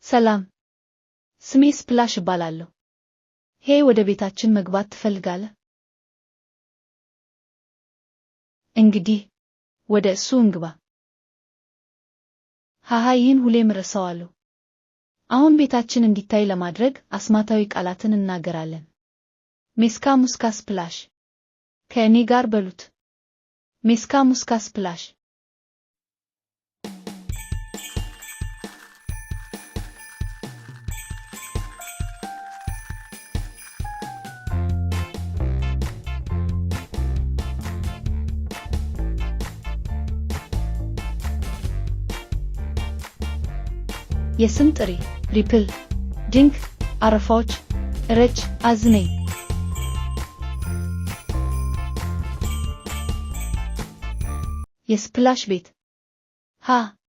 ሰላም፣ ስሜ ስፕላሽ እባላለሁ። ሄይ፣ ወደ ቤታችን መግባት ትፈልጋለህ? እንግዲህ ወደ እሱ እንግባ። ሃሃ፣ ይህን ሁሌም እረሳዋለሁ። አሁን ቤታችን እንዲታይ ለማድረግ አስማታዊ ቃላትን እናገራለን። ሜስካ ሙስካ ስፕላሽ። ከእኔ ጋር በሉት። ሜስካ ሙስካ ስፕላሽ። የስም ጥሪ ሪፕል፣ ድንክ፣ አረፋዎች፣ ረጭ፣ አዝነኝ። የስፕላሽ ቤት። ሃ